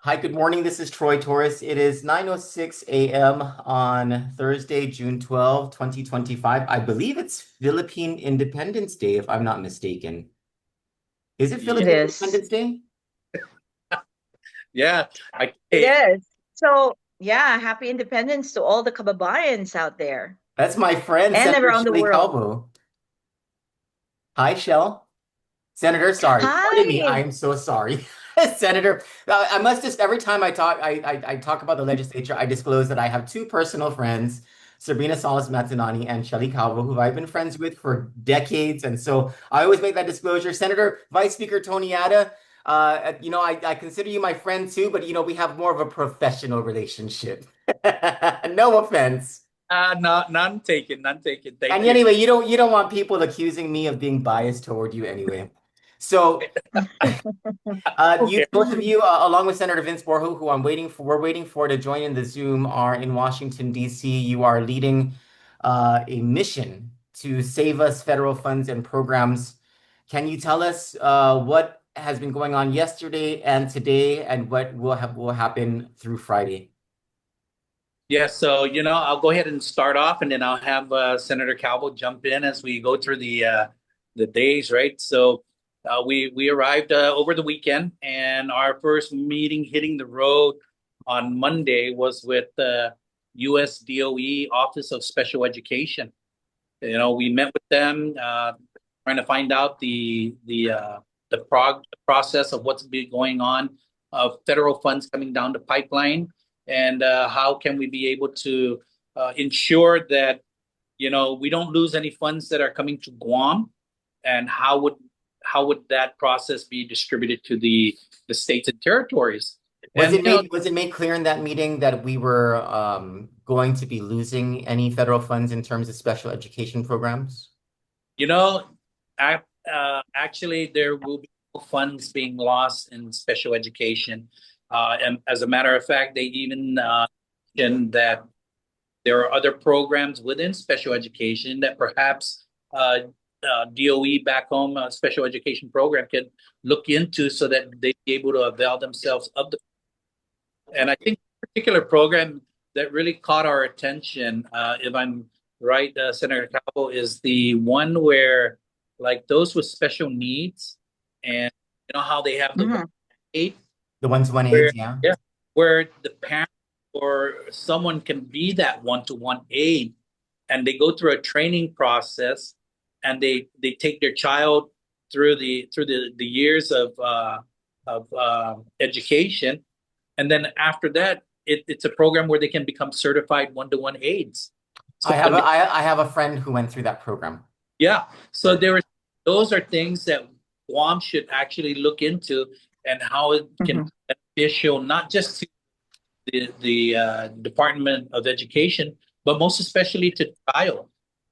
Hi, good morning. This is Troy Torres. It is 9:06 a.m. on Thursday, June 12, 2025. I believe it's Philippine Independence Day, if I'm not mistaken. Is it It Philippine is. Independence Day? Yeah, I It hey, is. So, yeah, happy independence to all the kababayans out there That's my friend, and Senator around the Shelly world. Calvo. Hi, Shell. Senator, sorry. Pardon me. I Hi. am so sorry. Senator, I must just, every time I talk about the legislature, I disclose that I have two personal friends, Sabrina Salas Matanani and Shelly Calvo, who I've been friends with for decades. And so I always make that disclosure. Senator, Vice Speaker Tony Atta, I consider you my friend too, but, we have more of a professional relationship. No offense. none taken, none taken. Thank And you. anyway, you don't want people accusing me of being biased toward you anyway. So you, Okay. both of you, along with Senator Vince Borja, who we're waiting for to join in the Zoom, are in Washington, D.C. You are leading a mission to save us federal funds and programs. Can you tell us what has been going on yesterday and today, and what will happen through Friday? Yeah, so I'll go ahead and start off, and then I'll have Senator Calvo jump in as we go through the days, right? So we arrived over the weekend, and our first meeting hitting the road on Monday was with the U.S. DOE Office of Special Education. We met with them, trying to find out the process of what's been going on, of federal funds coming down the pipeline, and how can we be able to ensure that we don't lose any funds that are coming to Guam, and how would that process be distributed to the states and territories? Was And it made clear in that meeting that we were going to be losing any federal funds in terms of special education programs? You know, actually, there will be no funds being lost in special education. And as a matter of fact, they even mentioned that there are other programs within special education that perhaps DOE back home, special education program, can look into so that they be able to avail themselves of the. And I think a particular program that really caught our attention, if I'm right, Senator Calvo, is the one where, like, those with special needs, and how they have the one Mhm. aid, The one-to-one where aids, yeah. yeah, where the parent or someone can be that one-to-one aid, and they go through a training process, and they take their child through the years of education, and then after that, it's a program where they can become certified one-to-one aides. So I have when a they, I have a friend who went through that program. yeah, so those are things that Guam should actually look into, and how it can Mhm. be beneficial not just to the Department of Education, but most especially to the child,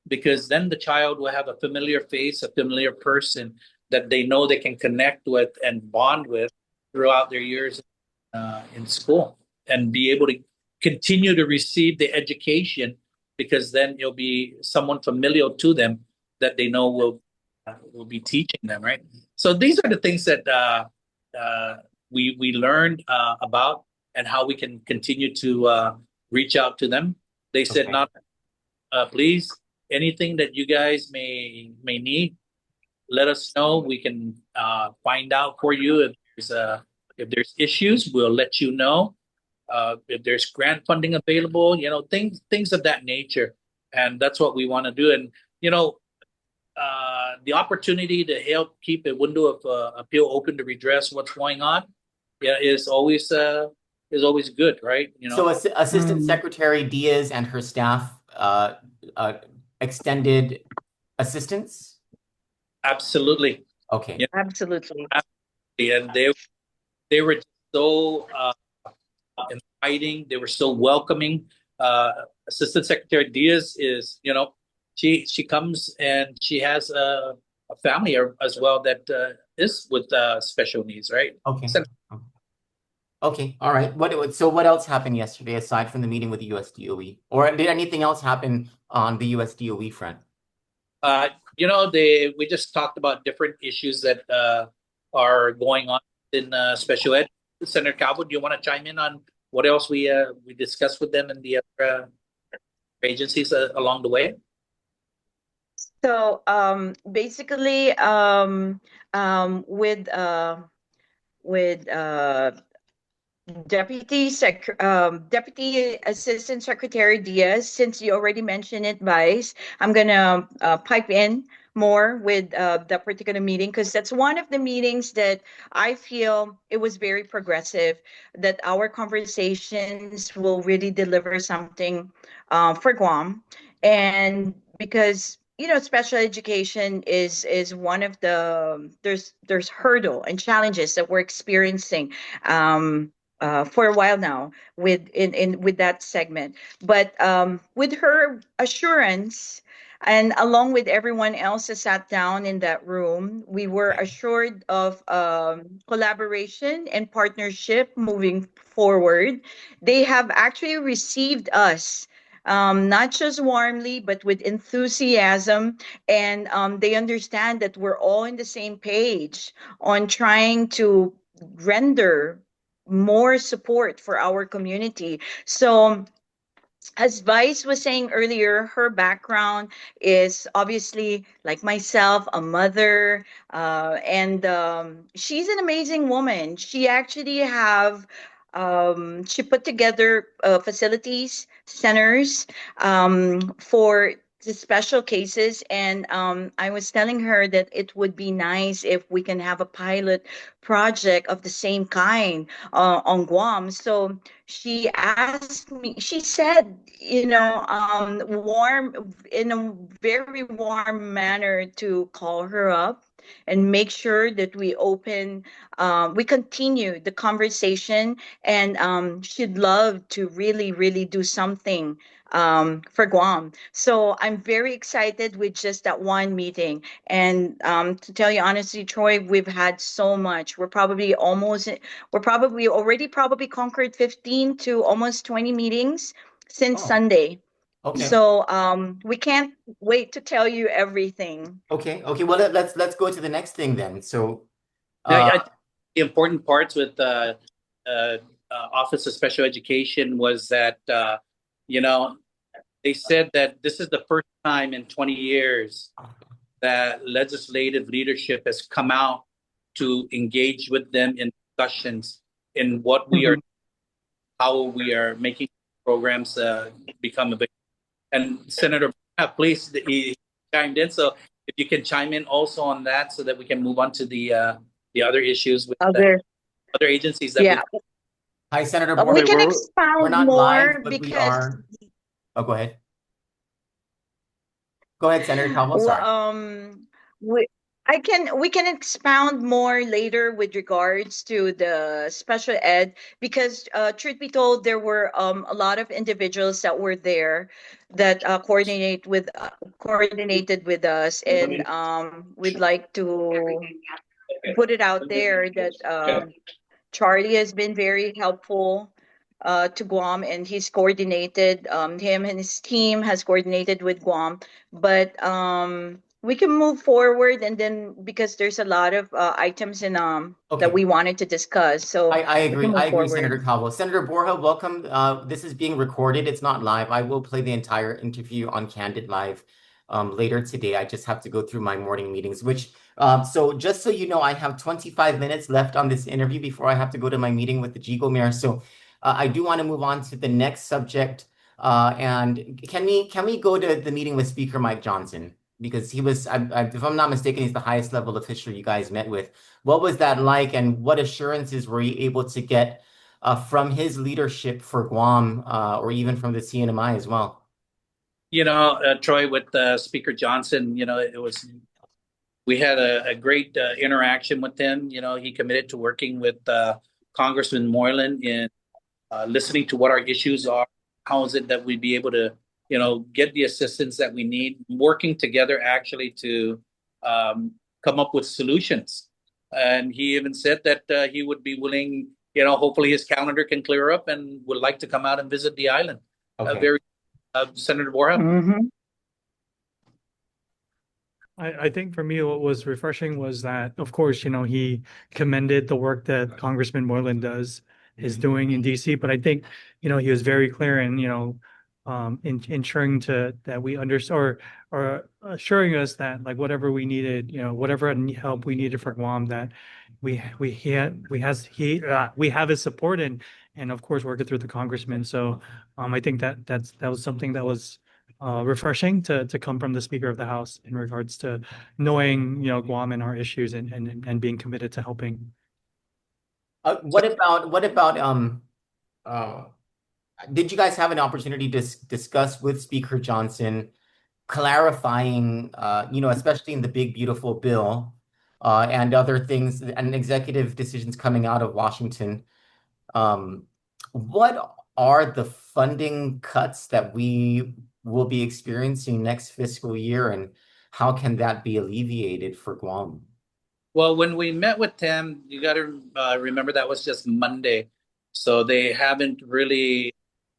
because then the child will have a familiar face, a familiar person that they know they can connect with and bond with throughout their years in school, and be able to continue to receive the education, because then it'll be someone familiar to them that they know will be teaching them, right? So these are the things that uh, we learned about, and how we can continue to reach out to them. They said, Okay. not please, anything that you guys may need, let us know. We can find out for you if there's issues. We'll let you know if there's grant funding available. Things of that nature, and that's what we want to do. And the opportunity to help keep a window of appeal open to redress what's going on, yeah, is always good, right? So Assistant Mm. Secretary Diaz and her staff uh, extended assistance. Absolutely. Okay. Yeah, Absolutely. absolutely. And they were just so inviting. They were so welcoming. Uh, Assistant Secretary Diaz is, she comes, and she has a family as well that is with special needs, right? Okay. So, Okay. All right. So what else happened yesterday aside from the meeting with the US DOE? Or did anything else happen on the US DOE front? we just talked about different issues that are going on in special ed. Senator Calvo, do you want to chime in on what else we discussed with them and the other agencies along the way? So basically, with Deputy Assistant Secretary Diaz, since you already mentioned it, Vice, I'm gonna pipe in more with that particular meeting, because that's one of the meetings that I feel it was very progressive. That our conversations will really deliver something for Guam, and because special education is one of the there's hurdle and challenges that we're experiencing. For a while now with that segment, but with her assurance, and along with everyone else that sat down in that room, we were Okay. assured of collaboration and partnership moving forward. They have actually received us, not just warmly, but with enthusiasm. And they understand that we're all in the same page on trying to render more support for our community. So, as Vice was saying earlier, her background is obviously like myself, a mother, and she's an amazing woman. She actually have she put together facilities, centers for the special cases, and I was telling her that it would be nice if we can have a pilot project of the same kind on Guam. So she asked me, she said, warm, in a very warm manner, to call her up and make sure that we continue the conversation. And she'd love to really, really do something for Guam. So I'm very excited with just that one meeting. And to tell you honestly, Troy, we've had so much. We're probably already probably conquered 15 to almost 20 meetings since Oh, Sunday. okay. So we can't wait to tell you everything. Okay. Okay. Well, let's go to the next thing then. So, Now, uh, the important parts with Office of Special Education was that you know they said that this is the first time in 20 years that legislative leadership has come out to engage with them in discussions in what we are, Mhm. how we are making programs become a big. And Senator, please, he chimed in. So if you can chime in also on that, so that we can move on to the other issues with the Other, other agencies that yeah, we. hi, Senator we Borja. can We're expound not live, more but we because are. Oh, go ahead. Go ahead, Senator Calvo. Well, Sorry. we we can expound more later with regards to the special ed, because truth be told, there were a lot of individuals that were there that coordinated with us, and we'd like to put it out there that Charlie has been very helpful to Guam, and he's coordinated. Him and his team has coordinated with Guam, but we can move forward, and then because there's a lot of items in that Okay. we wanted to discuss, so I we can agree. I move agree, Senator forward. Calvo. Senator Borja, welcome. This is being recorded. It's not live. I will play the entire interview on Candid Live later today. I just have to go through my morning meetings, so just so you know, I have 25 minutes left on this interview before I have to go to my meeting with the Jigo Mayor. So I do want to move on to the next subject. And can we go to the meeting with Speaker Mike Johnson? Because he was, if I'm not mistaken, he's the highest level official you guys met with. What was that like, and what assurances were you able to get from his leadership for Guam, or even from the CNMI as well? Troy, with Speaker Johnson, we had a great interaction with him. He committed to working with Congressman Moylan in listening to what our issues are. How is it that we'd be able to, get the assistance that we need, working together actually to come up with solutions. And he even said that he would be willing, hopefully his calendar can clear up and would like to come out and visit the island. Okay. Very Senator Borja. Hmm. I think for me, what was refreshing was that, of course, he commended the work that Congressman Moreland is doing in DC. But I think, he was very clear in, ensuring that we understand or assuring us that like whatever we needed, whatever help we needed for Guam, that we have his support and of course working through the congressman. So I think that was something that was refreshing to come from the Speaker of the House in regards to knowing, Guam and our issues and being committed to helping. What about uh, did you guys have an opportunity to discuss with Speaker Johnson clarifying, especially in the big beautiful bill, and other things and executive decisions coming out of Washington? Um, what are the funding cuts that we will be experiencing next fiscal year, and how can that be alleviated for Guam? Well, when we met with them, you got to remember that was just Monday, so they haven't really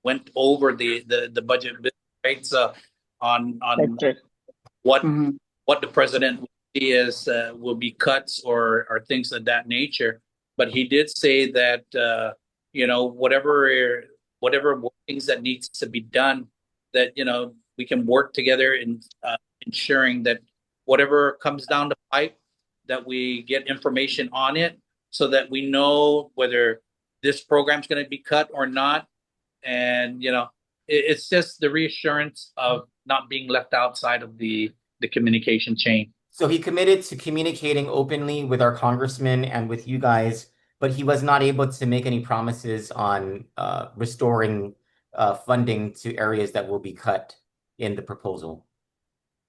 went over the budget, right? So That's on it. what Mhm. what the president will see as will be cuts or things of that nature. But he did say that whatever things that needs to be done, that we can work together in ensuring that whatever comes down the pipe, that we get information on it, so that we know whether this program's going to be cut or not. And it's just the reassurance of not being left outside of the communication chain. So he committed to communicating openly with our congressman and with you guys, but he was not able to make any promises on restoring funding to areas that will be cut in the proposal.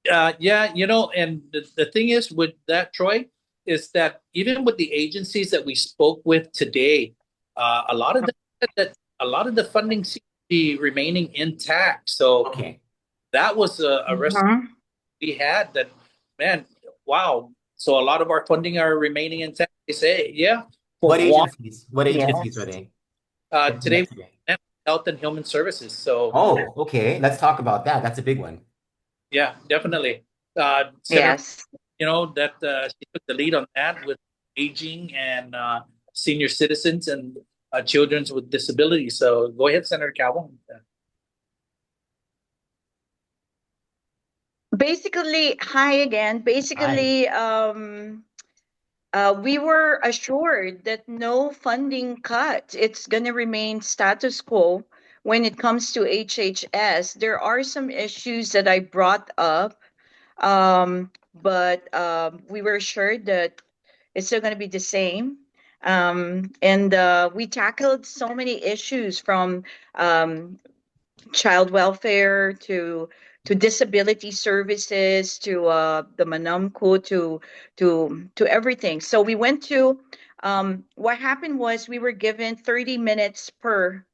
Yeah, and the thing is with that, Troy, is that even with the agencies that we spoke with today, a lot of the funding seems to be remaining intact. So Okay. that was a risk Mhm. we had. That, man, wow. So a lot of our funding are remaining intact. They say, yeah, for What Guam, agencies? What Yes. agencies are they? That you today, met today? Health and Human Services. So Oh, okay. Let's talk about that. That's a big one. yeah, definitely. Senator, Yes. that she took the lead on that with aging and senior citizens and children with disabilities. So go ahead, Senator Calvo. Basically, hi again. Hi. Basically, we were assured that no funding cut. It's going to remain status quo when it comes to HHS. There are some issues that I brought up, but we were assured that it's still going to be the same. And we tackled so many issues from um, child welfare to disability services to the manamko to everything. So we went to what happened was we were given 30 minutes per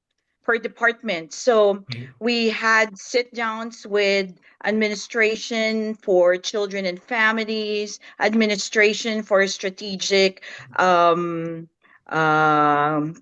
department. So Mhm. we had sit downs with administration for children and families, administration for strategic um, um,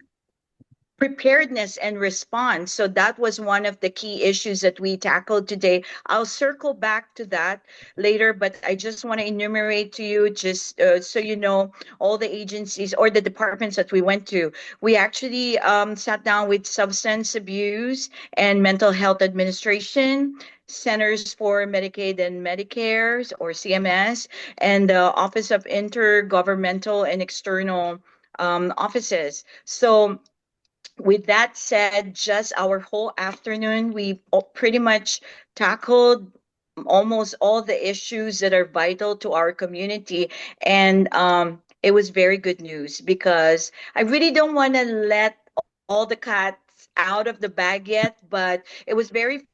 preparedness and response. So that was one of the key issues that we tackled today. I'll circle back to that later, but I just want to enumerate to you just so you know all the agencies or the departments that we went to. We actually sat down with substance abuse and mental health administration. Centers for Medicaid and Medicare, or CMS, and the Office of Intergovernmental and External offices. So with that said, just our whole afternoon, we pretty much tackled almost all the issues that are vital to our community. And it was very good news because I really don't want to let all the cats out of the bag yet, but it was very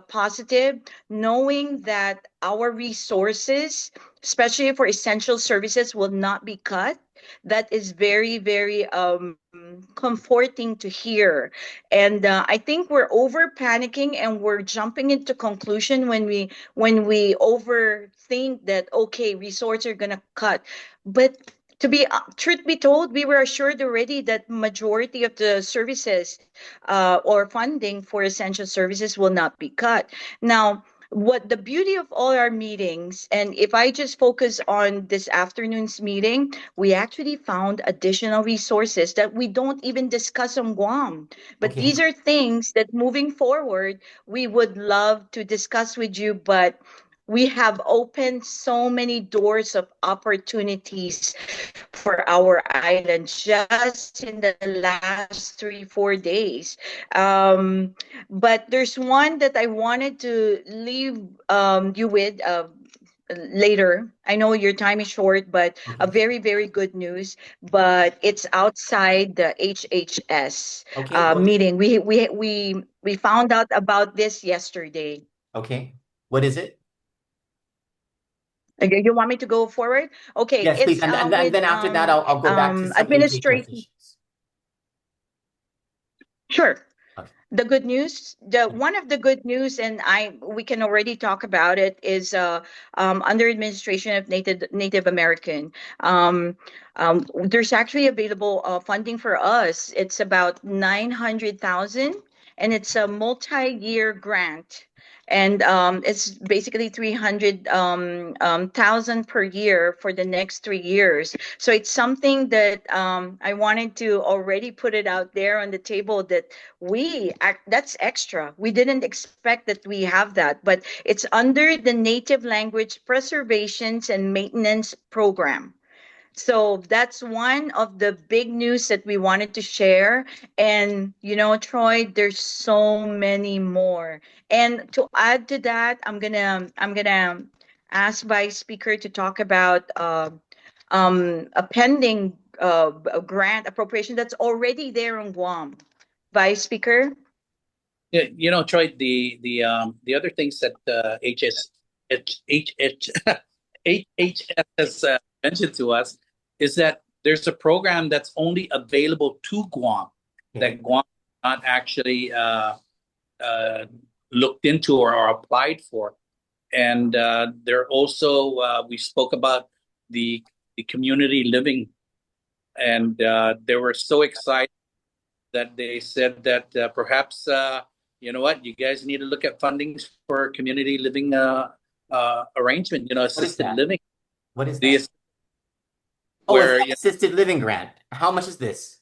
positive knowing that our resources, especially for essential services, will not be cut. That is very, very comforting to hear. And I think we're over panicking and we're jumping into conclusion when we overthink that okay, resorts are gonna cut. But to be truth be told, we were assured already that majority of the services or funding for essential services will not be cut. Now, what the beauty of all our meetings, and if I just focus on this afternoon's meeting, we actually found additional resources that we don't even discuss on Guam. But Okay. these are things that moving forward, we would love to discuss with you. But we have opened so many doors of opportunities for our island just in the last 3 4 days. um, but there's one that I wanted to leave you with later. I know your time is short, but a Okay. very, very good news. But it's outside the HHS Okay. What is meeting. We found out about this yesterday. okay. What is it? Okay, you want me to go forward? Okay, Yes, please. it's And with then after that, I'll go back to some HHS administration. issues. Sure. Okay. The good news, the one of the good news, and I we can already talk about it, is under administration of Native American. There's actually available funding for us. It's about 900,000, and it's a multi-year grant. And it's basically 300 thousand per year for the next 3 years. So it's something that I wanted to already put it out there on the table, that that's extra. We didn't expect that we have that, but it's under the Native Language Preservations and Maintenance Program. So that's one of the big news that we wanted to share. And Troy, there's so many more. And to add to that, I'm gonna ask Vice Speaker to talk about a pending a grant appropriation that's already there on Guam. Vice Speaker. Yeah, Troy, the other things that HHS has mentioned to us is that there's a program that's only available to Guam, Okay. that Guam not actually uh, looked into or applied for. And there also we spoke about the community living, and they were so excited that they said that perhaps you know what, you guys need to look at fundings for community living arrangement, What is assisted that? living. What is The that? Oh, it's where the assisted living grant. How much is this?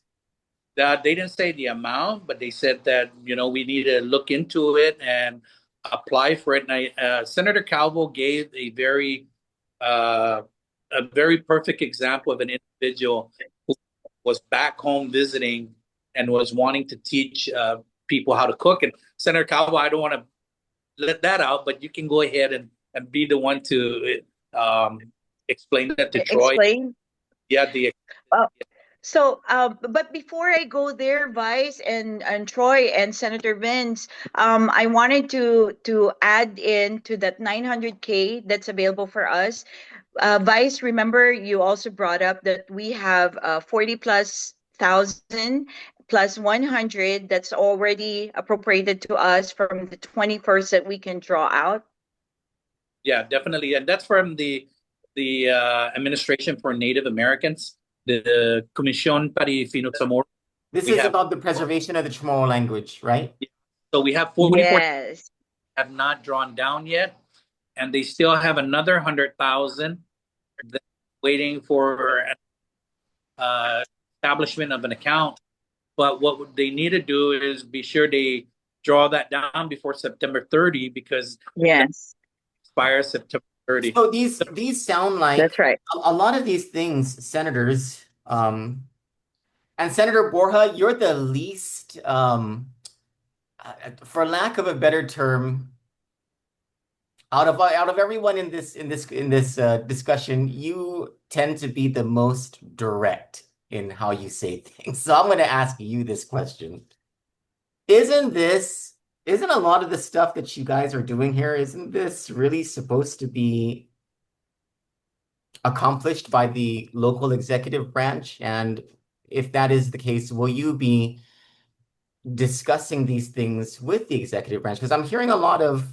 they didn't say the amount, but they said that we need to look into it and apply for it. And Senator Calvo gave uh, a very perfect example of an individual who was back home visiting and was wanting to teach people how to cook. And Senator Calvo, I don't want to let that out, but you can go ahead and be the one to um, explain that to Troy. Explain. Yeah, the So, but before I go there, Vice and Troy and Senator Vince, I wanted to add in to that 900K that's available for us. Vice, remember you also brought up that we have 40 plus thousand plus 100 that's already appropriated to us from the 21st that we can draw out. Yeah, definitely, and that's from the Administration for Native Americans, the Comisión para Finotsamor. This We is have about the preservation of the Chamorro language, right? so we have 44 Yes. have not drawn down yet, and they still have another 100,000 waiting for establishment of an account. But what they need to do is be sure they draw that down before September 30, because that Yes, expires September 30. So these sound like that's right. a lot of these things, senators, and Senator Borja, you're the least, for lack of a better term, out of everyone in this discussion, you tend to be the most direct in how you say things. So I'm going to ask you this question. Isn't a lot of the stuff that you guys are doing here, isn't this really supposed to be accomplished by the local executive branch? And if that is the case, will you be discussing these things with the executive branch? Because I'm hearing a lot of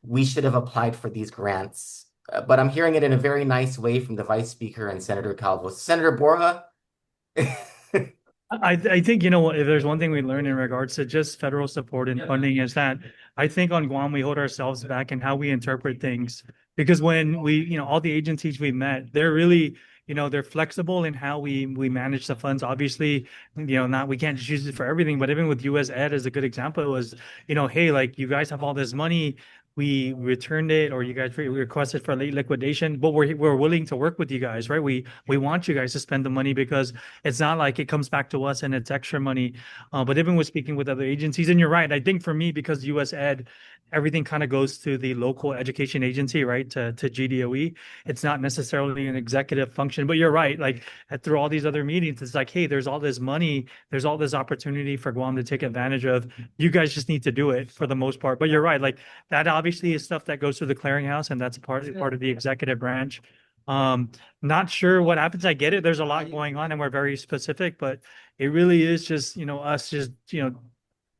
we should have applied for these grants, but I'm hearing it in a very nice way from the Vice Speaker and Senator Calvo. Senator Borja? I think, if there's one thing we learned in regards to just federal support and funding is that I think on Guam, we hold ourselves back in how we interpret things. Because when all the agencies we met, they're really, they're flexible in how we manage the funds. Obviously, not, we can't just use it for everything, but even with US Ed as a good example, it was, hey, like you guys have all this money, we returned it, or you guys requested for late liquidation, but we're willing to work with you guys, right? We want you guys to spend the money because it's not like it comes back to us and it's extra money. But even with speaking with other agencies, and you're right, I think for me, because US Ed, everything kind of goes to the local education agency, right? To GDOE. It's not necessarily an executive function, but you're right. Like through all these other meetings, it's like, hey, there's all this money, there's all this opportunity for Guam to take advantage of. You guys just need to do it for the most part. But you're right, like that obviously is stuff that goes through the clearinghouse, and that's part of the executive branch. Not sure what happens. I get it. There's a lot going on and we're very specific, but it really is just, us just,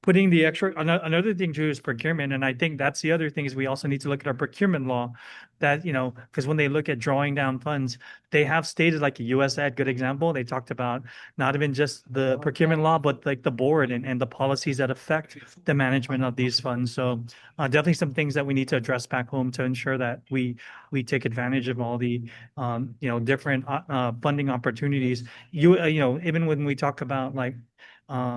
putting the extra. Another thing too is procurement. And I think that's the other thing is we also need to look at our procurement law that, because when they look at drawing down funds, they have stated like a US Ed, good example. They talked about not even just the procurement law, but like the board and the policies that affect the management of these funds. So definitely some things that we need to address back home to ensure that we take advantage of all the different funding opportunities. Even when we talk about like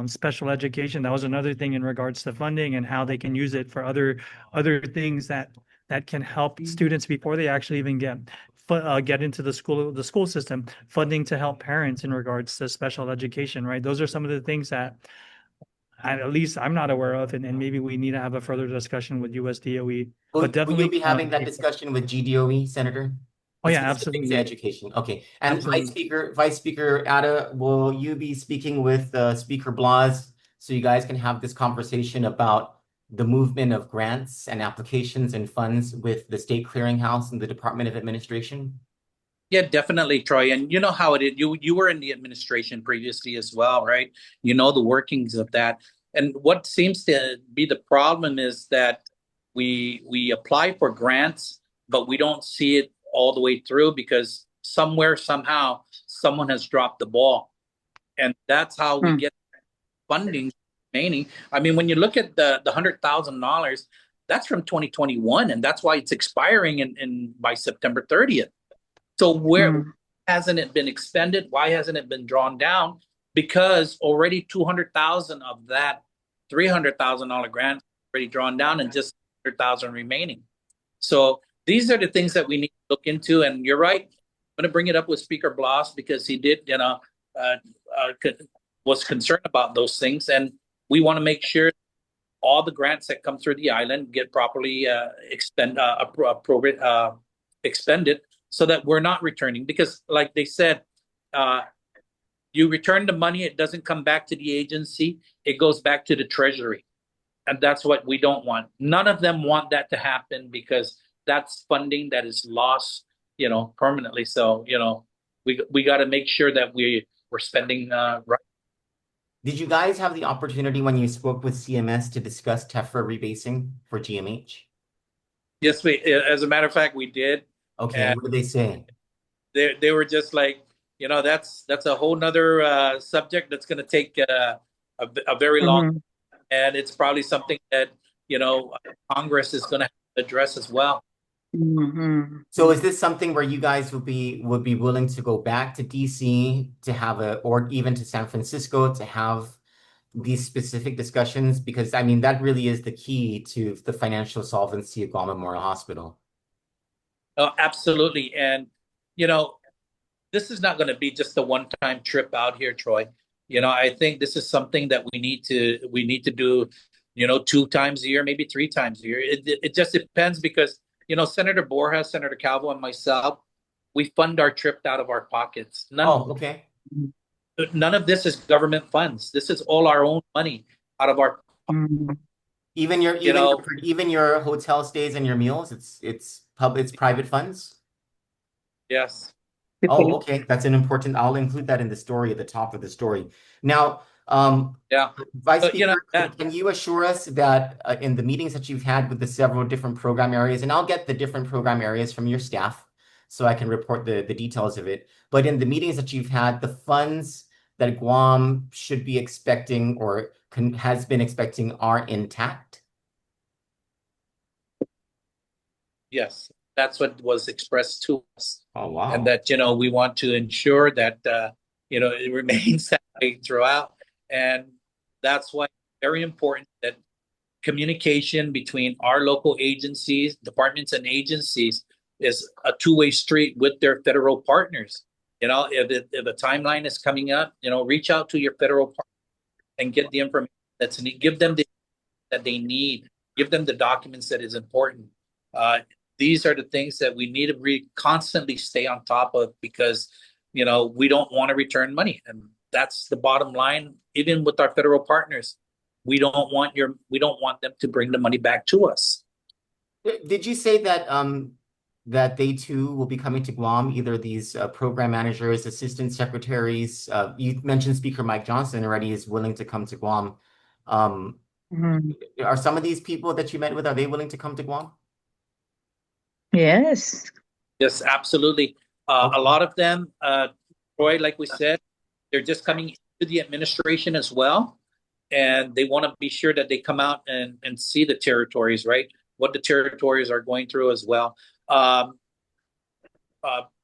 special education, that was another thing in regards to funding and how they can use it for other things that can help students before they actually even get into the school system. Funding to help parents in regards to special education, right? Those are some of the things that at least I'm not aware of, and maybe we need to have a further discussion with USDOE. But Will you definitely, be having that discussion with GDOE, Senator? oh It's yeah, specific to absolutely, education. Okay. And absolutely. Vice Speaker Ada, will you be speaking with Speaker Blas so you guys can have this conversation about the movement of grants and applications and funds with the State Clearinghouse and the Department of Administration? Yeah, definitely, Troy. And you know how it is. You were in the administration previously as well, right? You know the workings of that. And what seems to be the problem is that we apply for grants, but we don't see it all the way through because somewhere, somehow, someone has dropped the ball. And that's how we Hmm. get funding remaining. I mean, when you look at the $100,000, that's from 2021, and that's why it's expiring in by September 30th. So where Hmm. hasn't it been expended? Why hasn't it been drawn down? Because already 200,000 of that $300,000 grant already drawn down and just 100,000 remaining. So these are the things that we need to look into. And you're right. I'm going to bring it up with Speaker Blas because he did, uh, was concerned about those things. And we want to make sure all the grants that come through the island get properly expended so that we're not returning. Because, like they said, uh, you return the money, it doesn't come back to the agency, it goes back to the treasury. And that's what we don't want. None of them want that to happen because that's funding that is lost, permanently. So, we got to make sure that we're spending right. Did you guys have the opportunity when you spoke with CMS to discuss TEFRA rebasing for GMH? Yes, as a matter of fact, we did. Okay, and And what did they say? they were just like, that's a whole nother subject that's going to take a very long, Mhm. and it's probably something that Congress is going to address as well. Mhm. So is this something where you guys would be willing to go back to DC to have or even to San Francisco to have these specific discussions? Because I mean, that really is the key to the financial solvency of Guam Memorial Hospital. Oh, absolutely, and you know this is not going to be just a one-time trip out here, Troy. I think this is something that we need to do, 2 times a year, maybe 3 times a year. It just depends because Senator Borja, Senator Calvo, and myself, we fund our trip out of our pockets. None Oh, okay. none of this is government funds. This is all our own money out of our, Mhm. Even your you even know, your even your hotel stays and your meals, it's private funds. yes. Oh, Okay. okay. That's an important. I'll include that in the story at the top of the story. Now, Yeah. Vice So, Speaker, can you assure us that in the meetings that you've had with the several different program areas, and I'll get the different program areas from your staff so I can report the details of it. But in the meetings that you've had, the funds that Guam should be expecting or has been expecting are intact? Yes, that's what was expressed to us. Oh, And wow. that, we want to ensure that, it remains that way throughout. And that's why it's very important that communication between our local agencies, departments and agencies is a two-way street with their federal partners. If a timeline is coming up, reach out to your federal partner and get the information that's needed. Give them the that they need. Give them the documents that is important. Uh, these are the things that we need to constantly stay on top of because, we don't want to return money. And that's the bottom line, even with our federal partners. We don't want them to bring the money back to us. Did you say that that they too will be coming to Guam, either these program managers, assistant secretaries? You mentioned Speaker Mike Johnson already is willing to come to Guam. Mhm. Are some of these people that you met with, are they willing to come to Guam? Yes. Yes, absolutely. A Okay. lot of them, Troy, like we said, they're just coming into the administration as well. And they want to be sure that they come out and see the territories, right? What the territories are going through as well. Um,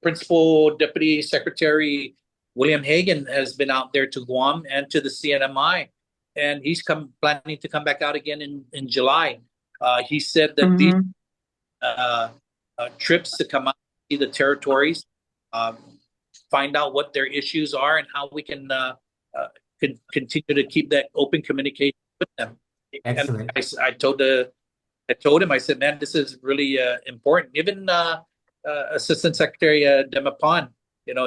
Principal Deputy Secretary William Hagan has been out there to Guam and to the CNMI, and he's planning to come back out again in July. He said that these Mhm. trips to come out and see the territories, um, find out what their issues are, and how we can continue to keep that open communication with them. And Excellent. I told him, I said, man, this is really important. Even Assistant Secretary Demapan,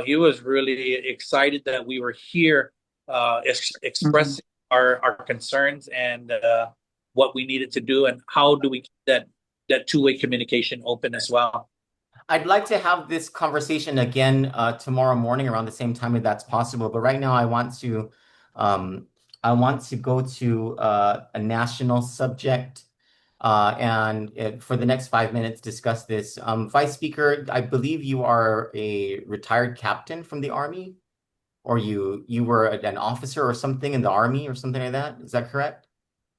he was really excited that we were here Mhm. expressing our concerns and what we needed to do and how do we keep that two-way communication open as well. I'd like to have this conversation again tomorrow morning around the same time if that's possible. But right now, um, I want to go to a national subject, and for the next 5 minutes, discuss this. Vice Speaker, I believe you are a retired captain from the Army, or you were an officer or something in the Army or something like that. Is that correct?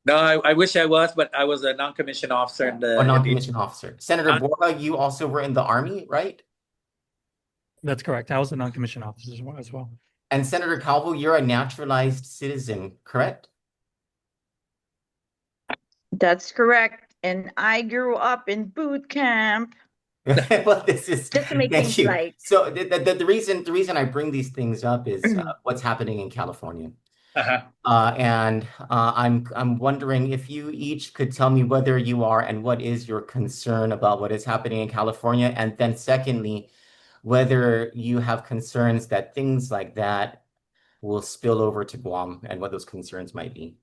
No, I wish I was, but I was a non-commissioned officer Or in the non-commissioned officer? Senator Borja, you also were in the Army, right? That's correct. I was a non-commissioned officer as well. And Senator Calvo, you're a naturalized citizen, correct? That's correct. And I grew up in boot camp Well, this is just to make thank things you. light. So the reason I bring these things up is what's happening in California. uh-huh. And I'm wondering if you each could tell me whether you are and what is your concern about what is happening in California, and then secondly, whether you have concerns that things like that will spill over to Guam and what those concerns might be.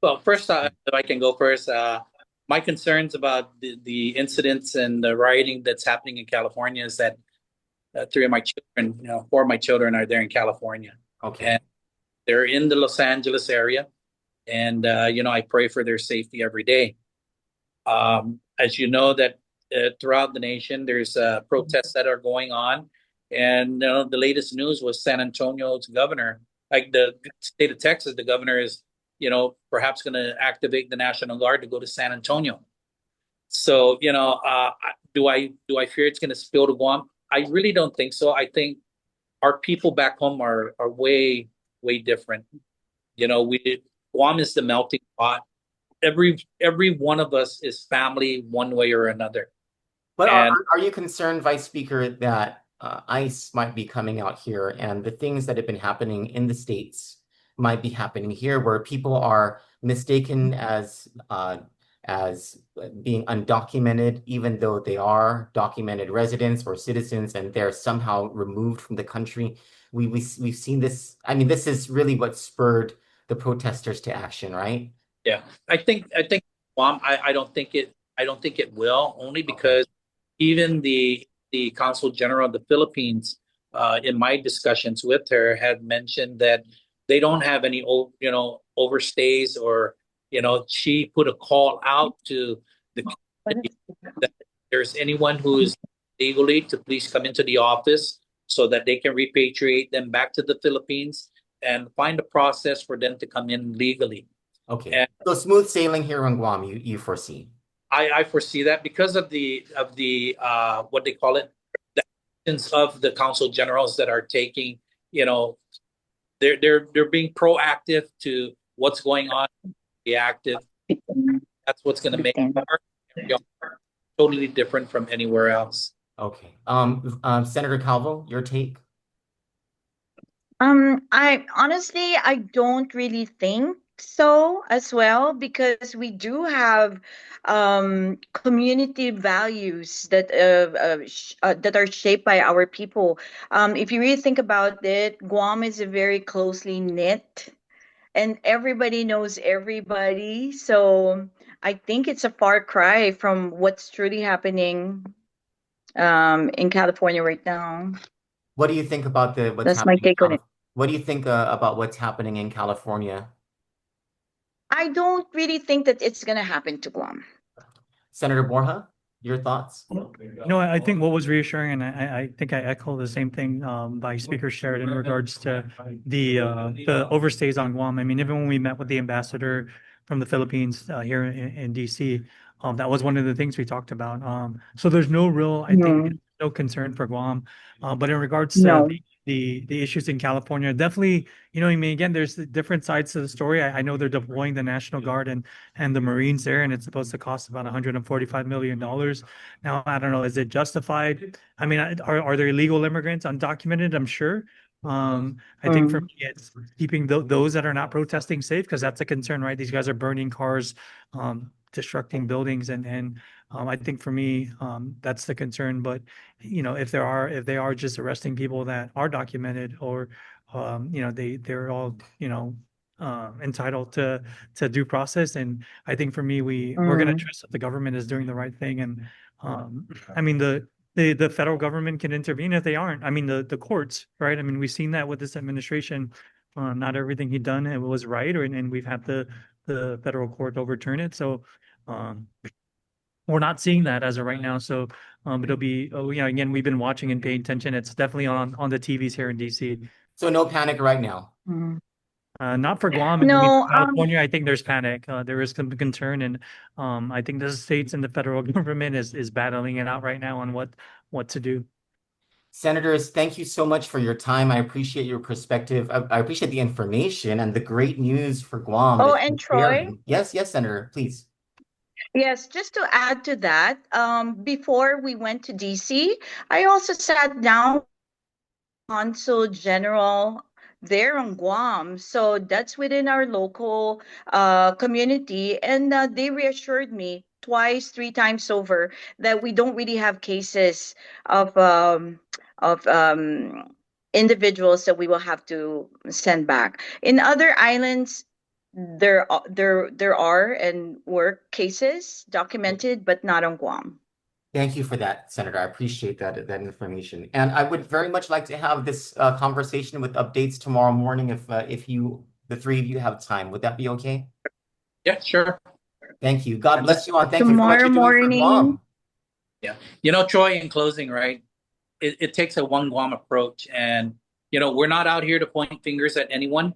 Well, first, if I can go first, my concerns about the incidents and the rioting that's happening in California is that three of my children, four of my children are there in California, Okay. and they're in the Los Angeles area, and I pray for their safety every day. As you know, that throughout the nation, there's protests that are going on, and the latest news was San Antonio's governor, like the state of Texas, the governor is, perhaps going to activate the National Guard to go to San Antonio. So, do I fear it's going to spill to Guam? I really don't think so. I think our people back home are way different. Guam is the melting pot. Every one of us is family one way or another. But And are you concerned, Vice Speaker, that ICE might be coming out here and the things that have been happening in the States might be happening here, where people are mistaken as being undocumented, even though they are documented residents or citizens, and they're somehow removed from the country? We've seen this. I mean, this is really what spurred the protesters to action, right? yeah, I think Guam. I don't think it will, only Okay. because even the Consul General of the Philippines, in my discussions with her, had mentioned that they don't have any overstays, or she put a call out to the community that if there's anyone who is legally to please come into the office so that they can repatriate them back to the Philippines. and find a process for them to come in legally. Okay. And So smooth sailing here on Guam, you foresee. I foresee that because of the what they call it, the actions of the council generals that are taking, you know, they're being proactive to what's going on, reactive. That's what's going to make our area totally different from anywhere else. Okay. Senator Calvo, your take? I don't really think so as well, because we do have community values that are shaped by our people. If you really think about it, Guam is a very closely knit, and everybody knows everybody. So I think it's a far cry from what's truly happening in California right now. What do you think about what's That's my happening in take on it. What do you think about what's happening in California? I don't really think that it's gonna happen to Guam. Senator Borja, your thoughts? I think what was reassuring, and I think I echo the same thing by Speaker shared in regards to the overstays on Guam. I mean, even when we met with the ambassador from the Philippines here in DC, that was one of the things we talked about. So there's no real, I No, think, no concern for Guam. But in regards to no. the issues in California, definitely, I mean, again, there's the different sides to the story. I know they're deploying the National Guard and the Marines there, and it's supposed to cost about $145 million. Now, I don't know, is it justified? I mean, are there illegal immigrants, undocumented? I'm sure. I think for Mm, me, it's keeping those that are not protesting safe, because that's a concern, right? These guys are burning cars, destructing buildings, and I think for me, that's the concern. But if they are just arresting people that are documented, or they're all entitled to due process. And I think for me, we're going to mm, trust that the government is doing the right thing. And I mean, the federal government can intervene if they aren't. I mean, the courts, right? I mean, we've seen that with this administration. Not everything he done it was right, and we've had the federal court overturn it. So um, we're not seeing that as of right now. So it'll be, again, we've been watching and paying attention. It's definitely on the TVs here in DC. So no panic right now. mm. Not for Guam. I mean, for No, California, I think there's panic. There is some concern, and I think the states and the federal government is battling it out right now on what to do. Senators, thank you so much for your time. I appreciate your perspective. I appreciate the information and the great news for Guam oh, that and you're Troy, sharing. Yes, yes, Senator, please. yes, just to add to that, before we went to DC, I also sat down consul general there on Guam. So that's within our local community. And they reassured me twice, three times over that we don't really have cases of of um, individuals that we will have to send back. In other islands, there are and were cases documented, but not on Guam. Thank you for that, Senator. I appreciate that information. And I would very much like to have this conversation with updates tomorrow morning if the three of you have time. Would that be okay? Yeah, sure. Thank you. God And bless you all. Thank you for what Tomorrow you're doing for morning. Guam. yeah, Troy, in closing, right? It takes a one Guam approach, and we're not out here to point fingers at anyone.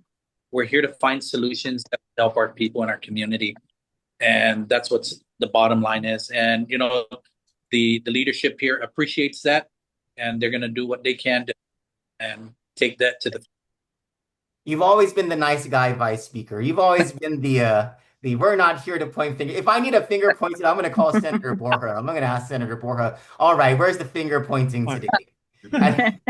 We're here to find solutions that help our people in our community, and that's what's the bottom line is. And the leadership here appreciates that, and they're going to do what they can to, and take that to the. You've always been the nice guy, Vice Speaker. You've always been the we're not here to point fingers. If I need a finger pointed, I'm going to call Senator Borja. I'm going to ask Senator Borja. All right, where's the finger pointing All today? And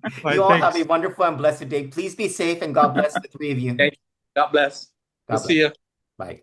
you right, all have a thanks. wonderful and blessed day. Please be safe and God bless the three of you. Okay. God bless. God We'll see bless. you. Bye.